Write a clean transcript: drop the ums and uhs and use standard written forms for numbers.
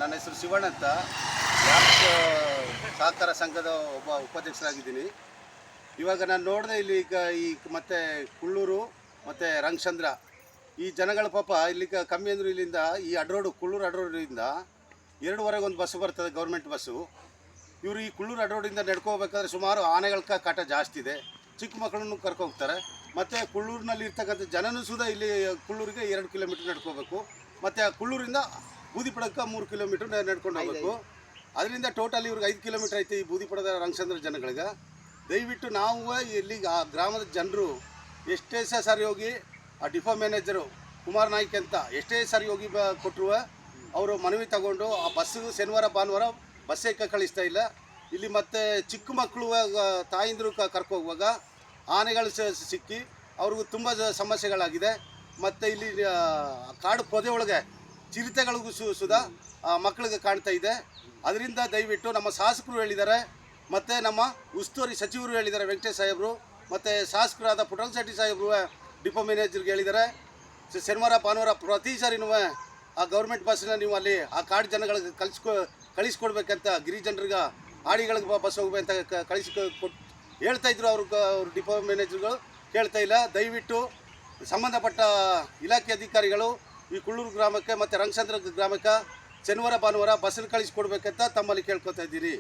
ನನ್ನ ಹೆಸರು ಶಿವಣ್ಣ ಅಂತ. ಲ್ಯಾಂಪ್ ಸಹಕಾರ ಸಂಘದ ಒಬ್ಬ ಉಪಾಧ್ಯಕ್ಷರಾಗಿದ್ದೀನಿ. ಇವಾಗ ನಾನು ನೋಡಿದೆ ಇಲ್ಲಿ ಈ ಮತ್ತು ಕುಳ್ಳೂರು ಮತ್ತು ರಂಗಚಂದ್ರ ಈ ಜನಗಳ ಪಾಪ ಇಲ್ಲಿ ಕಮ್ಮಿ ಅಂದರು. ಇಲ್ಲಿಂದ ಈ ಅಡ್ರೋಡು ಕುಳ್ಳೂರು ಅಡ್ರೋಡಿಂದ 2:15 ಒಂದು ಬಸ್ಸು ಬರ್ತದೆ, ಗೌರ್ಮೆಂಟ್ ಬಸ್ಸು. ಇವರು ಈ ಕುಳ್ಳೂರು ಅಡ್ರೋಡಿಂದ ನಡ್ಕೋಬೇಕಾದ್ರೆ ಸುಮಾರು ಆನೆಗಳ ಕಾಟ ಜಾಸ್ತಿ ಇದೆ. ಚಿಕ್ಕ ಮಕ್ಕಳನ್ನು ಕರ್ಕೋಗ್ತಾರೆ. ಮತ್ತು ಕುಳ್ಳೂರಿನಲ್ಲಿ ಇರ್ತಕ್ಕಂಥ ಜನನೂ ಸುದ ಇಲ್ಲಿ ಕುಳ್ಳೂರಿಗೆ 2 ಕಿಲೋಮೀಟ್ರ್ ನಡ್ಕೋಬೇಕು. ಮತ್ತು ಆ ಕುಳ್ಳೂರಿಂದ ಬೂದಿಪಡಕ್ಕೆ 3 ಕಿಲೋಮೀಟ್ರ್ ನಡ್ಕೊಂಡು ಹೋಗಬೇಕು. ಅದರಿಂದ ಟೋಟಲ್ ಇವ್ರಿಗೆ 5 ಕಿಲೋಮೀಟ್ರ್ ಐತೆ ಈ ಬೂದಿಪಡದ ರಂಗಚಂದ್ರ ಜನಗಳಿಗೆ. ದಯವಿಟ್ಟು ನಾವು ಇಲ್ಲಿಗೆ ಆ ಗ್ರಾಮದ ಜನರು ಎಷ್ಟೇ ಸಾರಿ ಹೋಗಿ ಆ ಡಿಪೋ ಮ್ಯಾನೇಜರು ಕುಮಾರ್ ನಾಯ್ಕ್ ಅಂತ ಎಷ್ಟೇ ಸಾರಿ ಹೋಗಿ ಕೊಟ್ಟರು ಅವರು ಮನವಿ ತಗೊಂಡು ಆ ಬಸ್ಸಿಗೆ ಶನಿವಾರ ಭಾನುವಾರ ಬಸ್ಸೇ ಕಳಿಸ್ತಾ ಇಲ್ಲ. ಇಲ್ಲಿ ಮತ್ತು ಚಿಕ್ಕ ಮಕ್ಕಳು ತಾಯಿಂದರು ಕರ್ಕೋಗುವಾಗ ಆನೆಗಳು ಸಿಕ್ಕಿ ಅವ್ರಿಗೂ ತುಂಬ ಸಮಸ್ಯೆಗಳಾಗಿದೆ. ಮತ್ತು ಇಲ್ಲಿ ಕಾಡು ಪೊದೆ ಒಳಗೆ ಚಿರತೆಗಳಿಗೂ ಸುಧಾ ಮಕ್ಕಳಿಗೆ ಕಾಣ್ತಾ ಇದೆ. ಅದರಿಂದ ದಯವಿಟ್ಟು ನಮ್ಮ ಶಾಸಕರು ಹೇಳಿದ್ದಾರೆ, ಮತ್ತು ನಮ್ಮ ಉಸ್ತುವಾರಿ ಸಚಿವರು ಹೇಳಿದ್ದಾರೆ, ವೆಂಕಟೇಶ್ ಸಾಹೇಬರು, ಮತ್ತು ಶಾಸಕರಾದ ಪುಟ್ಟಣ ಶೆಟ್ಟಿ ಸಾಹೇಬರು ಡಿಪೋ ಮ್ಯಾನೇಜರ್ಗೆ ಹೇಳಿದ್ದಾರೆ, ಶನಿವಾರ ಭಾನುವಾರ ಪ್ರತಿ ಸಾರಿನೂ ಆ ಗೌರ್ಮೆಂಟ್ ಬಸ್ಸನ್ನ ನೀವು ಅಲ್ಲಿ ಆ ಕಾಡು ಜನಗಳಿಗೆ ಕಳಿಸ್ಕೊಡ್ಬೇಕಂತ, ಗಿರಿಜನರಿಗೆ ಆಡಿಗಳಿಗೆ ಬಸ್ ಹೋಗ್ಬೇಕಂತ ಹೇಳ್ತಾಯಿದ್ರು. ಅವ್ರ ಡಿಪೋ ಮ್ಯಾನೇಜರ್ಗಳು ಕೇಳ್ತಾ ಇಲ್ಲ. ದಯವಿಟ್ಟು ಸಂಬಂಧಪಟ್ಟ ಇಲಾಖೆ ಅಧಿಕಾರಿಗಳು ಈ ಕುಳ್ಳೂರು ಗ್ರಾಮಕ್ಕೆ ಮತ್ತು ರಂಗಚಂದ್ರ ಗ್ರಾಮಕ್ಕೆ ಶನಿವಾರ ಭಾನುವಾರ ಬಸ್ಸನ್ನು ಕಳಿಸ್ಕೊಡ್ಬೇಕಂತ ತಮ್ಮಲ್ಲಿ ಕೇಳ್ಕೊತಾ ಇದ್ದೀರಿ.